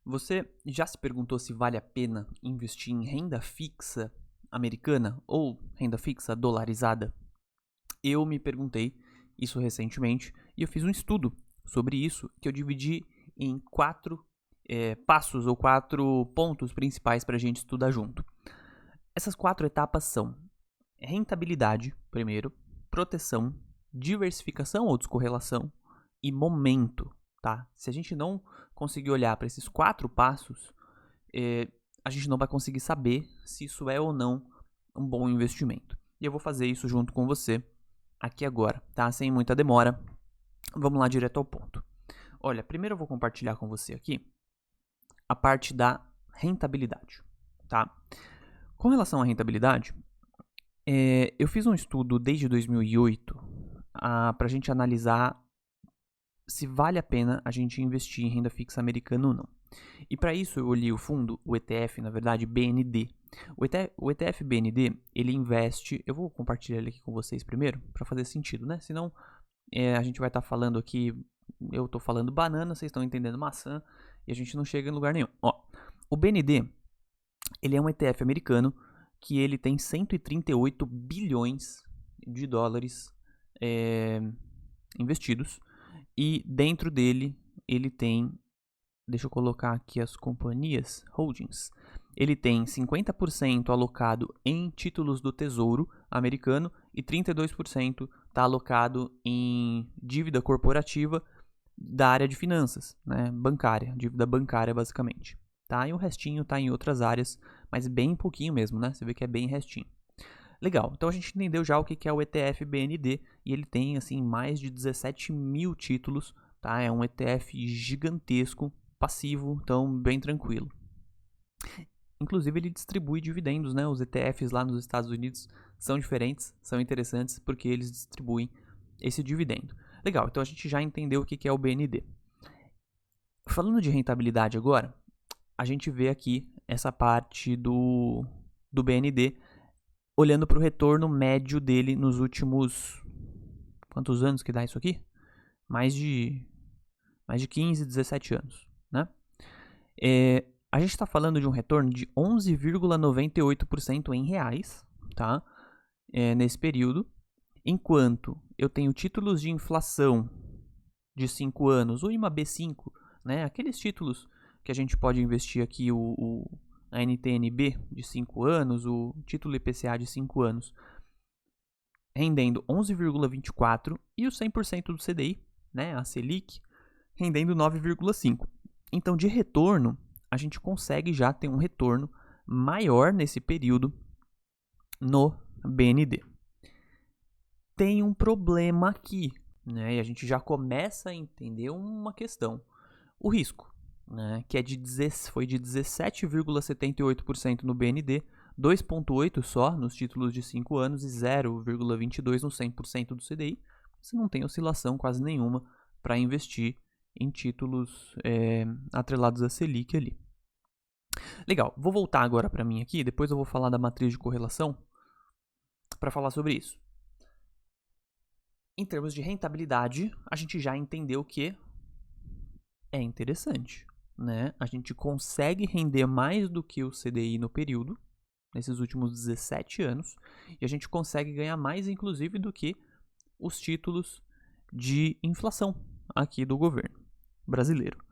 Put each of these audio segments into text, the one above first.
Você já se perguntou se vale a pena investir em renda fixa americana ou renda fixa dolarizada? Eu me perguntei isso recentemente e eu fiz um estudo sobre isso que eu dividi em quatro passos ou quatro pontos principais para a gente estudar junto. Essas quatro etapas são rentabilidade, primeiro, proteção, diversificação ou descorrelação e momento, tá? Se a gente não conseguir olhar para esses quatro passos, a gente não vai conseguir saber se isso é ou não um bom investimento. E eu vou fazer isso junto com você aqui agora, tá? Sem muita demora. Vamos lá direto ao ponto. Olha, primeiro eu vou compartilhar com você aqui a parte da rentabilidade, tá? Com relação à rentabilidade, eu fiz um estudo desde 2008 para a gente analisar se vale a pena a gente investir em renda fixa americana ou não. E para isso eu olhei o fundo, o ETF, na verdade, BND. O ETF BND, ele investe... Eu vou compartilhar ele aqui com vocês primeiro, para fazer sentido, né? Senão a gente vai estar falando aqui... Eu estou falando banana, vocês estão entendendo maçã, e a gente não chega em lugar nenhum. Ó, o BND, ele é um ETF americano que ele tem 138 bilhões de dólares investidos. E dentro dele, ele tem... Deixa eu colocar aqui as companhias, holdings. Ele tem 50% alocado em títulos do Tesouro americano e 32% está alocado em dívida corporativa da área de finanças, né, bancária, dívida bancária basicamente. Tá? E o restinho está em outras áreas, mas bem pouquinho mesmo, né? Você vê que é bem restinho. Legal, então a gente entendeu já o que é o ETF BND e ele tem assim mais de 17 mil títulos, tá? É um ETF gigantesco, passivo, então bem tranquilo. Inclusive ele distribui dividendos, né? Os ETFs lá nos Estados Unidos são diferentes, são interessantes porque eles distribuem esse dividendo. Legal, então a gente já entendeu o que é o BND. Falando de rentabilidade agora, a gente vê aqui essa parte do BND, olhando para o retorno médio dele nos últimos... Quantos anos que dá isso aqui? Mais de 15, 17 anos, né? A gente está falando de um retorno de 11,98% em reais, tá? Nesse período, enquanto eu tenho títulos de inflação de 5 anos, o IMAB5, né? Aqueles títulos que a gente pode investir aqui, a NTNB de 5 anos, o título IPCA de 5 anos, rendendo 11,24% e o 100% do CDI, né? A Selic, rendendo 9,5%. Então, de retorno, a gente consegue já ter um retorno maior nesse período no BND. Tem um problema aqui, né? E a gente já começa a entender uma questão. O risco, né? Que foi de 17,78% no BND, 2,8% só nos títulos de 5 anos e 0,22% no 100% do CDI. Você não tem oscilação quase nenhuma para investir em títulos atrelados a Selic ali. Legal, vou voltar agora para mim aqui, depois eu vou falar da matriz de correlação para falar sobre isso. Em termos de rentabilidade, a gente já entendeu que é interessante, né? A gente consegue render mais do que o CDI no período, nesses últimos 17 anos, e a gente consegue ganhar mais, inclusive, do que os títulos de inflação aqui do governo brasileiro.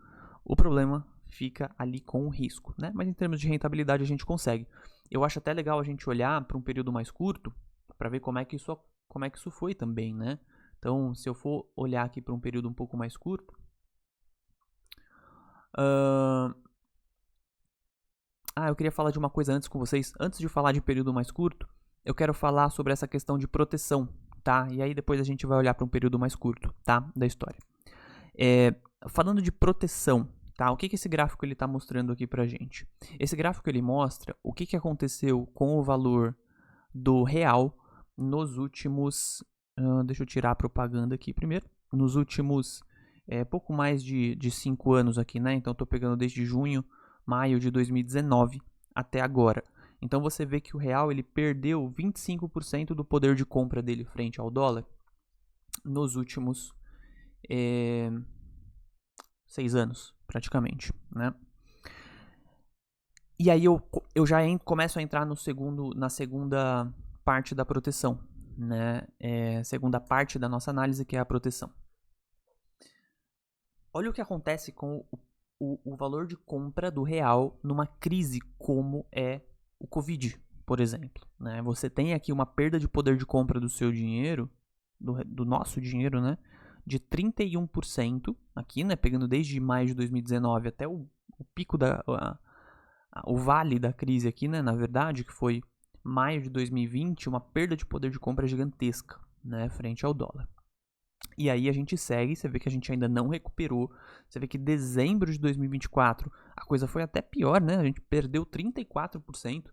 O problema fica ali com o risco, né? Mas em termos de rentabilidade a gente consegue. Eu acho até legal a gente olhar para um período mais curto para ver como é que isso foi também, né? Então, se eu for olhar aqui para um período um pouco mais curto, eu queria falar de uma coisa antes com vocês. Antes de falar de período mais curto, eu quero falar sobre essa questão de proteção, tá? E aí depois a gente vai olhar para um período mais curto, tá? Da história. Falando de proteção, tá? O que esse gráfico ele está mostrando aqui pra gente? Esse gráfico ele mostra o que aconteceu com o valor do real nos últimos... deixa eu tirar a propaganda aqui primeiro. Nos últimos pouco mais de 5 anos aqui, né? Então, estou pegando desde maio de 2019 até agora. Então, você vê que o real ele perdeu 25% do poder de compra dele frente ao dólar nos últimos 6 anos, praticamente, né? E aí eu já começo a entrar na segunda parte da proteção, né? Segunda parte da nossa análise, que é a proteção. Olha o que acontece com o valor de compra do real numa crise como é o Covid, por exemplo, né? Você tem aqui uma perda de poder de compra do seu dinheiro, do nosso dinheiro, né? De 31%, aqui, né? Pegando desde maio de 2019 até o pico o vale da crise aqui, né? Na verdade, que foi maio de 2020, uma perda de poder de compra gigantesca, né? Frente ao dólar. E aí a gente segue, você vê que a gente ainda não recuperou. Você vê que dezembro de 2024 a coisa foi até pior, né? A gente perdeu 34%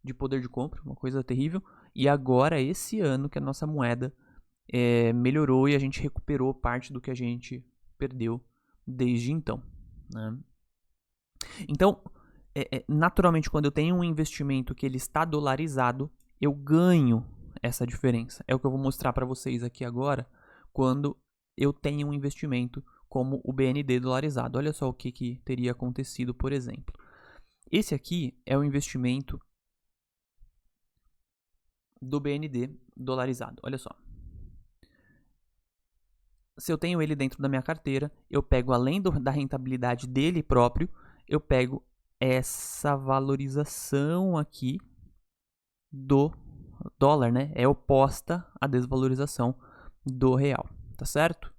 de poder de compra, uma coisa terrível. E agora, esse ano, que a nossa moeda melhorou e a gente recuperou parte do que a gente perdeu desde então, né? Então, naturalmente, quando eu tenho um investimento que ele está dolarizado, eu ganho essa diferença. É o que eu vou mostrar para vocês aqui agora, quando eu tenho um investimento como o BND dolarizado. Olha só o que teria acontecido, por exemplo. Esse aqui é o investimento do BND dolarizado. Olha só. Se eu tenho ele dentro da minha carteira, eu pego, além da rentabilidade dele próprio, eu pego essa valorização aqui do dólar, né? É oposta à desvalorização do real, tá certo?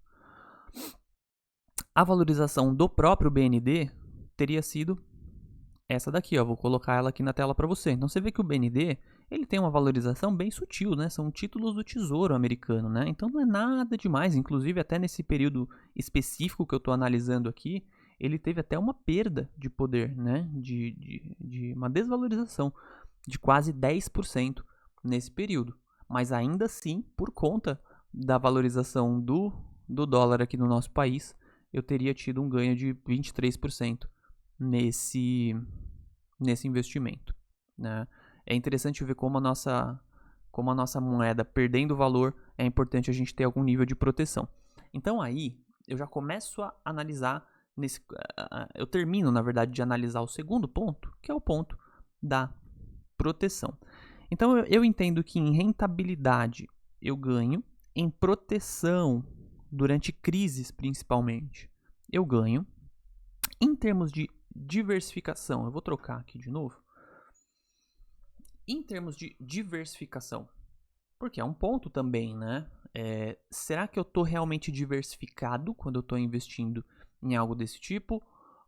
A valorização do próprio BND teria sido essa daqui, ó. Vou colocar ela aqui na tela para você. Então você vê que o BND, ele tem uma valorização bem sutil, né? São títulos do Tesouro americano, né? Então não é nada demais. Inclusive, até nesse período específico que eu estou analisando aqui, ele teve até uma perda de poder, né? De uma desvalorização de quase 10% nesse período. Mas ainda assim, por conta da valorização do dólar aqui no nosso país, eu teria tido um ganho de 23% nesse investimento, né? É interessante ver como a nossa moeda perdendo valor, é importante a gente ter algum nível de proteção. Então aí eu já começo a analisar eu termino, na verdade, de analisar o segundo ponto, que é o ponto da proteção. Então eu entendo que em rentabilidade eu ganho, em proteção durante crises principalmente eu ganho. Em termos de diversificação, eu vou trocar aqui de novo. Em termos de diversificação, porque é um ponto também, né? Será que eu estou realmente diversificado quando eu estou investindo em algo desse tipo?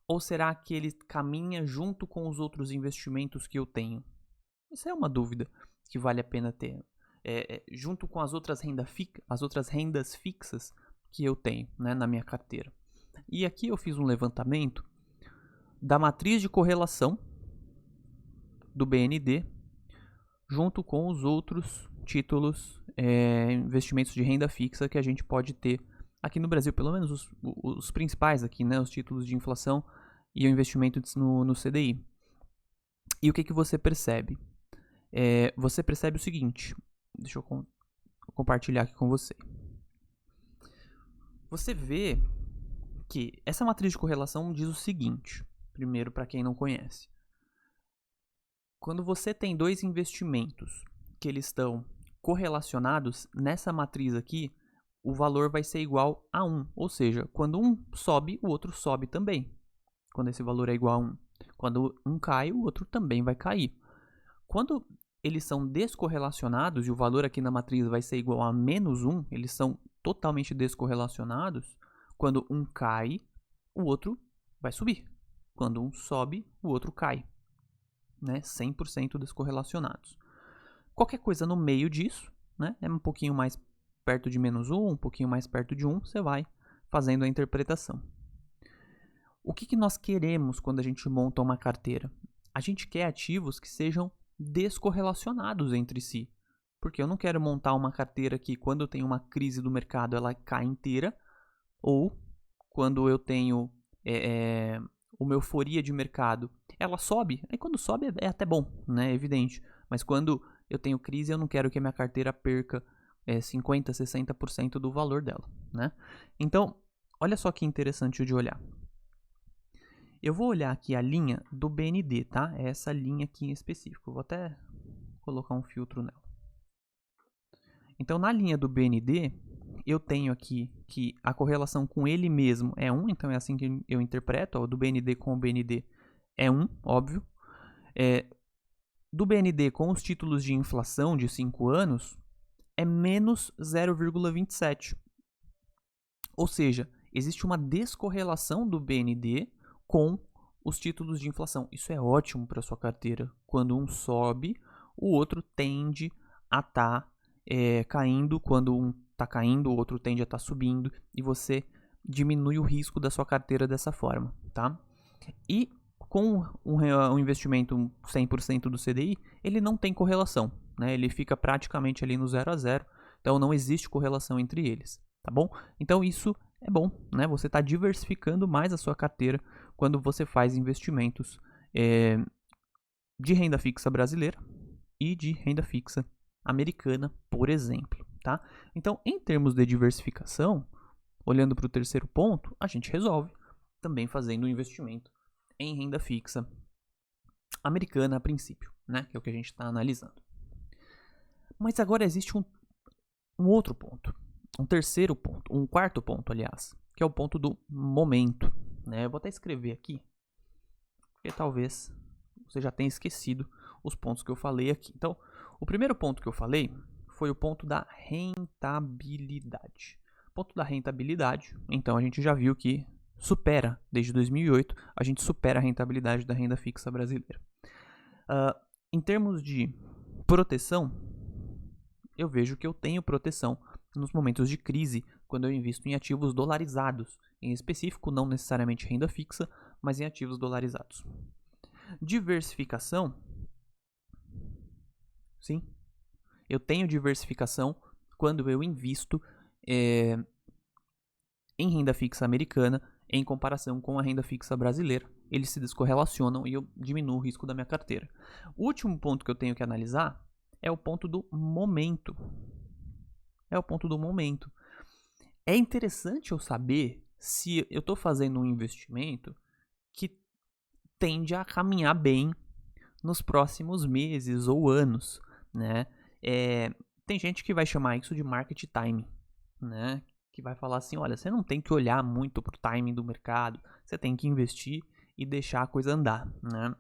Ou será que ele caminha junto com os outros investimentos que eu tenho? Isso é uma dúvida que vale a pena ter. Junto com as outras rendas fixas que eu tenho, né, na minha carteira. E aqui eu fiz um levantamento da matriz de correlação do BND junto com os outros títulos, investimentos de renda fixa que a gente pode ter aqui no Brasil, pelo menos os principais aqui, né, os títulos de inflação e o investimento no CDI. E o que você percebe? Você percebe o seguinte, deixa eu compartilhar aqui com você. Você vê que essa matriz de correlação diz o seguinte, primeiro para quem não conhece. Quando você tem dois investimentos que eles estão correlacionados, nessa matriz aqui, o valor vai ser igual a 1. Ou seja, quando um sobe, o outro sobe também. Quando esse valor é igual a 1. Quando um cai, o outro também vai cair. Quando eles são descorrelacionados e o valor aqui na matriz vai ser igual a menos 1, eles são totalmente descorrelacionados, quando um cai, o outro vai subir. Quando um sobe, o outro cai. Né? 100% descorrelacionados. Qualquer coisa no meio disso, né? É um pouquinho mais perto de menos 1, um pouquinho mais perto de 1, você vai fazendo a interpretação. O que nós queremos quando a gente monta uma carteira? A gente quer ativos que sejam descorrelacionados entre si. Porque eu não quero montar uma carteira que, quando eu tenho uma crise do mercado, ela cai inteira, ou quando eu tenho uma euforia de mercado, ela sobe. Aí quando sobe é até bom, né? É evidente. Mas quando eu tenho crise, eu não quero que a minha carteira perca 50%, 60% do valor dela, né? Então, olha só que interessante de olhar. Eu vou olhar aqui a linha do BND, tá? É essa linha aqui em específico. Eu vou até colocar um filtro nela. Então, na linha do BND, eu tenho aqui que a correlação com ele mesmo é 1, então é assim que eu interpreto, ó, do BND com o BND é 1, óbvio. Do BND com os títulos de inflação de 5 anos é menos 0,27. Ou seja, existe uma descorrelação do BND com os títulos de inflação. Isso é ótimo para sua carteira. Quando um sobe, o outro tende a estar caindo. Quando um está caindo, o outro tende a estar subindo. E você diminui o risco da sua carteira dessa forma, tá? E com um investimento 100% do CDI, ele não tem correlação, né? Ele fica praticamente ali no 0 a 0, então não existe correlação entre eles, tá bom? Então isso é bom, né? Você está diversificando mais a sua carteira quando você faz investimentos de renda fixa brasileira e de renda fixa americana, por exemplo, tá? Então, em termos de diversificação, olhando para o terceiro ponto, a gente resolve também fazendo um investimento em renda fixa americana a princípio, né? Que é o que a gente está analisando. Mas agora existe um outro ponto, um terceiro ponto, um quarto ponto, aliás, que é o ponto do momento, né? Eu vou até escrever aqui, porque talvez você já tenha esquecido os pontos que eu falei aqui. Então, o primeiro ponto que eu falei foi o ponto da rentabilidade. Ponto da rentabilidade, então a gente já viu que supera, desde 2008, a gente supera a rentabilidade da renda fixa brasileira. Em termos de proteção, eu vejo que eu tenho proteção nos momentos de crise, quando eu invisto em ativos dolarizados, em específico, não necessariamente renda fixa, mas em ativos dolarizados. Diversificação, sim, eu tenho diversificação quando eu invisto em renda fixa americana em comparação com a renda fixa brasileira. Eles se descorrelacionam e eu diminuo o risco da minha carteira. O último ponto que eu tenho que analisar é o ponto do momento. É interessante eu saber se eu estou fazendo um investimento que tende a caminhar bem nos próximos meses ou anos, né? Tem gente que vai chamar isso de market timing, né? Que vai falar assim, olha, você não tem que olhar muito pro timing do mercado, você tem que investir e deixar a coisa andar, né?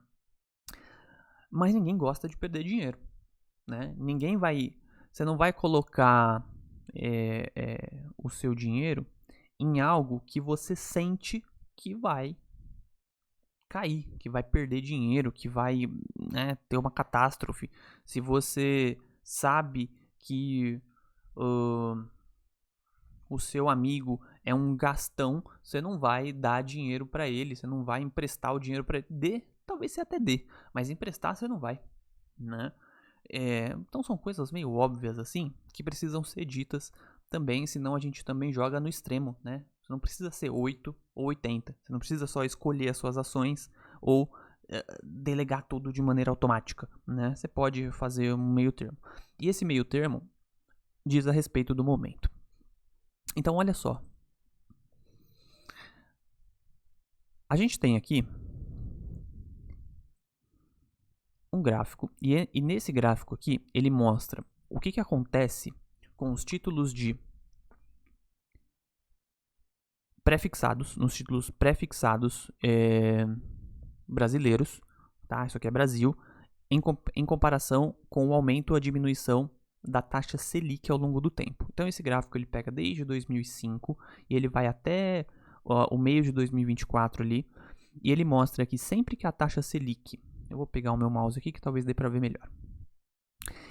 Mas ninguém gosta de perder dinheiro, né? Você não vai colocar o seu dinheiro em algo que você sente que vai cair, que vai perder dinheiro, que vai, né, ter uma catástrofe. Se você sabe que o seu amigo é um gastão, você não vai dar dinheiro para ele, você não vai emprestar o dinheiro para ele. Talvez você até dê, mas emprestar você não vai, né? Então são coisas meio óbvias assim, que precisam ser ditas também, senão a gente também joga no extremo, né? Você não precisa ser 8 ou 80, você não precisa só escolher as suas ações ou delegar tudo de maneira automática, né? Você pode fazer um meio termo. E esse meio termo diz a respeito do momento. Então, olha só. A gente tem aqui um gráfico, e nesse gráfico aqui, ele mostra o que acontece com os títulos de prefixados, nos títulos prefixados brasileiros, tá? Isso aqui é Brasil, em comparação com o aumento ou a diminuição da taxa Selic ao longo do tempo. Então esse gráfico ele pega desde 2005 e ele vai até o meio de 2024 ali, e ele mostra que sempre que a taxa Selic, eu vou pegar o meu mouse aqui que talvez dê para ver melhor.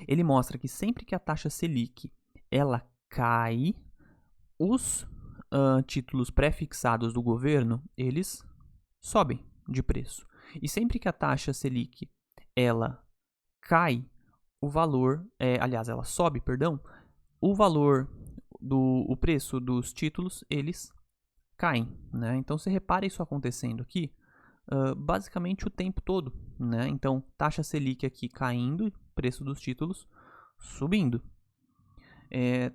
Ele mostra que sempre que a taxa Selic ela cai, os títulos prefixados do governo, eles sobem de preço. E sempre que a taxa Selic ela cai, o valor, ela sobe, perdão, o valor o preço dos títulos, eles caem, né? Então você repara isso acontecendo aqui, basicamente o tempo todo, né? Então taxa Selic aqui caindo, preço dos títulos subindo.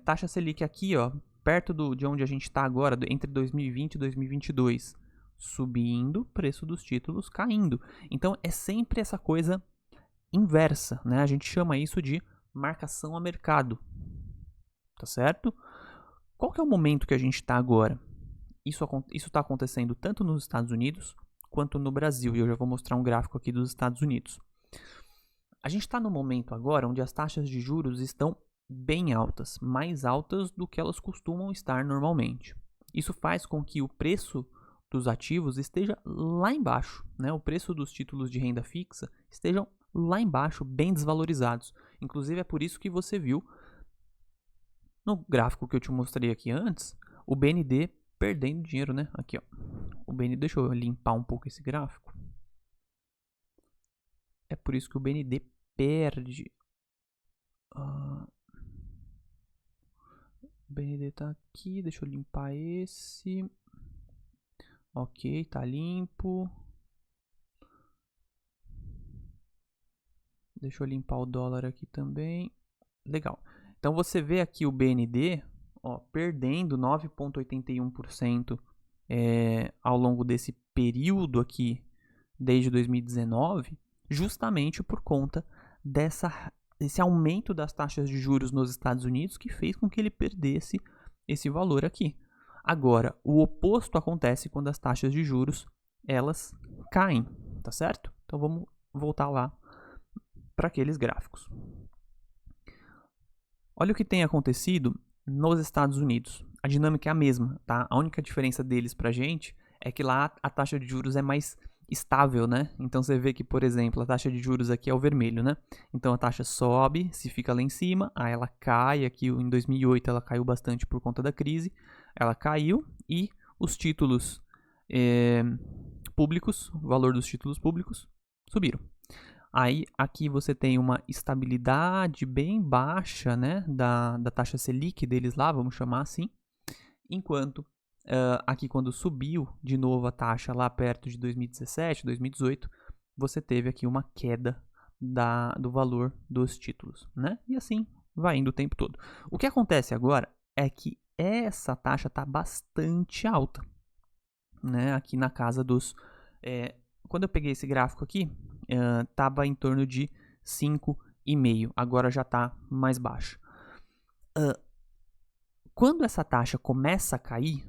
Taxa Selic aqui, ó, perto de onde a gente está agora, entre 2020 e 2022, subindo, preço dos títulos caindo. Então é sempre essa coisa inversa, né? A gente chama isso de marcação a mercado, tá certo? Qual que é o momento que a gente está agora? Isso está acontecendo tanto nos Estados Unidos quanto no Brasil, e eu já vou mostrar um gráfico aqui dos Estados Unidos. A gente está no momento agora onde as taxas de juros estão bem altas, mais altas do que elas costumam estar normalmente. Isso faz com que o preço dos ativos esteja lá embaixo, né? O preço dos títulos de renda fixa estejam lá embaixo, bem desvalorizados. Inclusive é por isso que você viu no gráfico que eu te mostrei aqui antes, o BND perdendo dinheiro, né? Aqui, ó. O BND, deixa eu limpar um pouco esse gráfico. É por isso que o BND perde. O BND tá aqui, deixa eu limpar esse. Ok, tá limpo. Deixa eu limpar o dólar aqui também. Legal. Então você vê aqui o BND, ó, perdendo 9,81% ao longo desse período aqui, desde 2019, justamente por conta desse aumento das taxas de juros nos Estados Unidos que fez com que ele perdesse esse valor aqui. Agora, o oposto acontece quando as taxas de juros elas caem, tá certo? Então vamos voltar lá para aqueles gráficos. Olha o que tem acontecido nos Estados Unidos. A dinâmica é a mesma, tá? A única diferença deles pra gente é que lá a taxa de juros é mais estável, né? Então você vê que, por exemplo, a taxa de juros aqui é o vermelho, né? Então a taxa sobe, se fica lá em cima, aí ela cai, aqui em 2008 ela caiu bastante por conta da crise, ela caiu e os títulos públicos, o valor dos títulos públicos subiram. Aí aqui você tem uma estabilidade bem baixa, né, da taxa Selic deles lá, vamos chamar assim, enquanto aqui quando subiu de novo a taxa lá perto de 2017, 2018, você teve aqui uma queda do valor dos títulos, né? E assim vai indo o tempo todo. O que acontece agora é que essa taxa está bastante alta, né? Aqui na casa dos... quando eu peguei esse gráfico aqui, estava em torno de 5,5, agora já está mais baixo. Quando essa taxa começa a cair,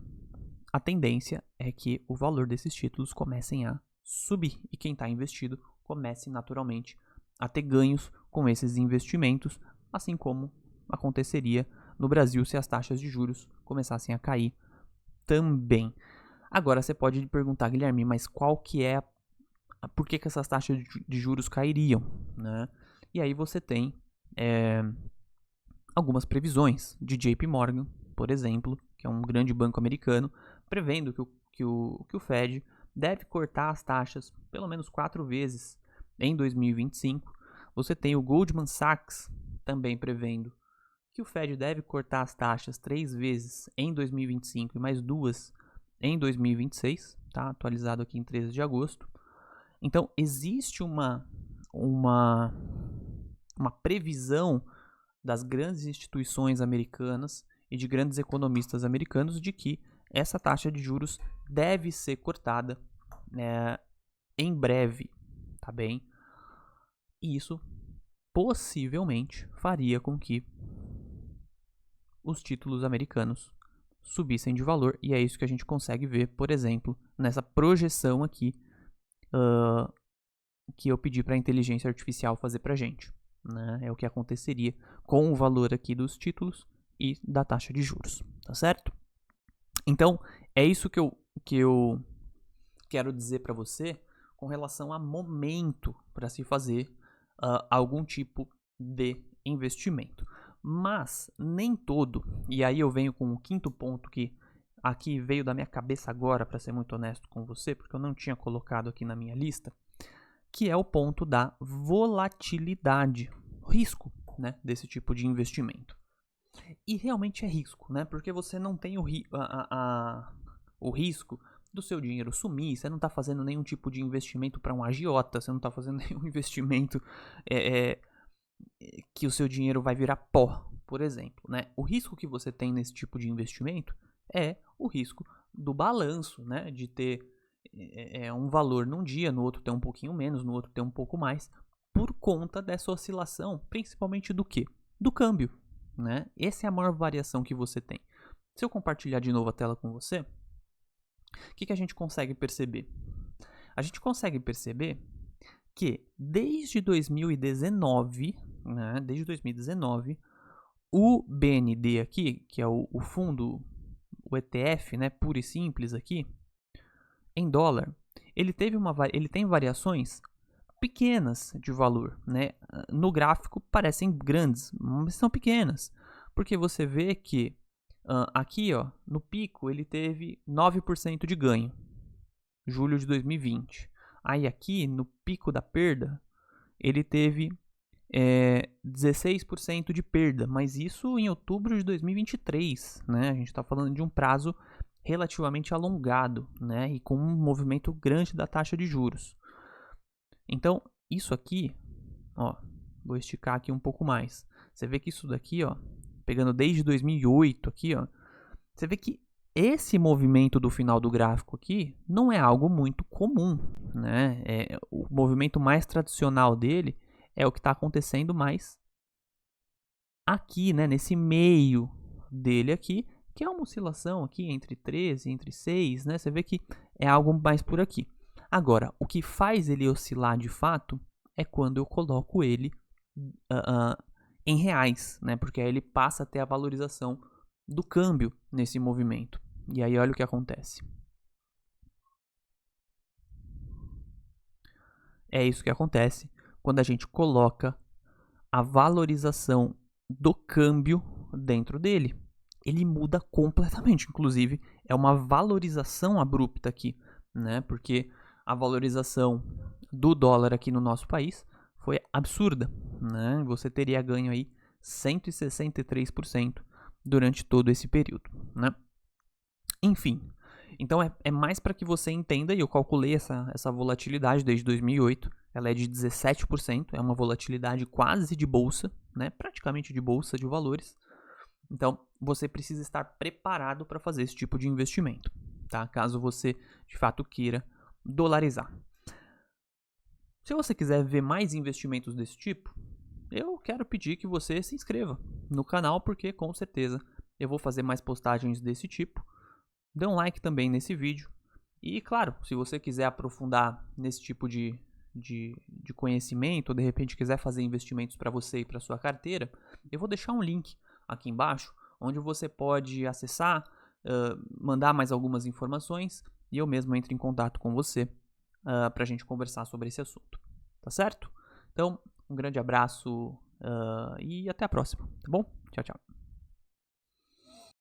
a tendência é que o valor desses títulos comecem a subir e quem está investido comece naturalmente a ter ganhos com esses investimentos, assim como aconteceria no Brasil se as taxas de juros começassem a cair também. Agora você pode perguntar, Guilherme, mas qual que é por que essas taxas de juros cairiam, né? E aí você tem algumas previsões de JP Morgan, por exemplo, que é um grande banco americano, prevendo que o Fed deve cortar as taxas pelo menos 4 vezes em 2025. Você tem o Goldman Sachs também prevendo que o Fed deve cortar as taxas 3 vezes em 2025 e mais 2 em 2026, tá? Atualizado aqui em 13 de agosto. Então, existe uma previsão das grandes instituições americanas e de grandes economistas americanos de que essa taxa de juros deve ser cortada em breve, tá bem? E isso possivelmente faria com que os títulos americanos subissem de valor, e é isso que a gente consegue ver, por exemplo, nessa projeção aqui que eu pedi para a inteligência artificial fazer para a gente. Né? É o que aconteceria com o valor aqui dos títulos e da taxa de juros, tá certo? Então, é isso que eu quero dizer para você com relação a momento para se fazer algum tipo de investimento. Mas nem todo, e aí eu venho com o quinto ponto que aqui veio da minha cabeça agora, para ser muito honesto com você, porque eu não tinha colocado aqui na minha lista, que é o ponto da volatilidade, risco, né, desse tipo de investimento. E realmente é risco, né, porque você não tem o risco do seu dinheiro sumir, você não está fazendo nenhum tipo de investimento para um agiota, você não está fazendo nenhum investimento que o seu dinheiro vai virar pó, por exemplo. Né? O risco que você tem nesse tipo de investimento é o risco do balanço, né, de ter é um valor num dia, no outro tem um pouquinho menos, no outro tem um pouco mais, por conta dessa oscilação, principalmente do quê? Do câmbio, né? Essa é a maior variação que você tem. Se eu compartilhar de novo a tela com você, o que a gente consegue perceber? A gente consegue perceber que desde 2019, né, desde 2019, o BND aqui, que é o fundo, o ETF, né, puro e simples aqui, em dólar, ele tem variações pequenas de valor, né? No gráfico parecem grandes, mas são pequenas, porque você vê que aqui, ó, no pico ele teve 9% de ganho, julho de 2020. Aí aqui no pico da perda ele teve 16% de perda, mas isso em outubro de 2023, né? A gente está falando de um prazo relativamente alongado, né? E com um movimento grande da taxa de juros. Então, isso aqui, ó, vou esticar aqui um pouco mais. Você vê que isso daqui, ó, pegando desde 2008 aqui, ó, você vê que esse movimento do final do gráfico aqui não é algo muito comum, né? O movimento mais tradicional dele é o que está acontecendo mais aqui, né? Nesse meio dele aqui, que é uma oscilação aqui entre 13, entre 6, né? Você vê que é algo mais por aqui. Agora, o que faz ele oscilar de fato é quando eu coloco ele em reais, né? Porque aí ele passa a ter a valorização do câmbio nesse movimento. E aí olha o que acontece. É isso que acontece quando a gente coloca a valorização do câmbio dentro dele. Ele muda completamente, inclusive é uma valorização abrupta aqui, né? Porque a valorização do dólar aqui no nosso país foi absurda, né? Você teria ganho aí 163% durante todo esse período, né? Enfim, então é mais para que você entenda, e eu calculei essa volatilidade desde 2008, ela é de 17%, é uma volatilidade quase de bolsa, né? Praticamente de bolsa de valores. Então, você precisa estar preparado para fazer esse tipo de investimento, tá? Caso você, de fato, queira dolarizar. Se você quiser ver mais investimentos desse tipo, eu quero pedir que você se inscreva no canal, porque com certeza eu vou fazer mais postagens desse tipo. Dê um like também nesse vídeo. E, claro, se você quiser aprofundar nesse tipo de conhecimento, ou de repente quiser fazer investimentos para você e para sua carteira, eu vou deixar um link aqui embaixo, onde você pode acessar, mandar mais algumas informações e eu mesmo entro em contato com você para a gente conversar sobre esse assunto. Tá certo? Então, um grande abraço e até a próxima, tá bom? Tchau, tchau.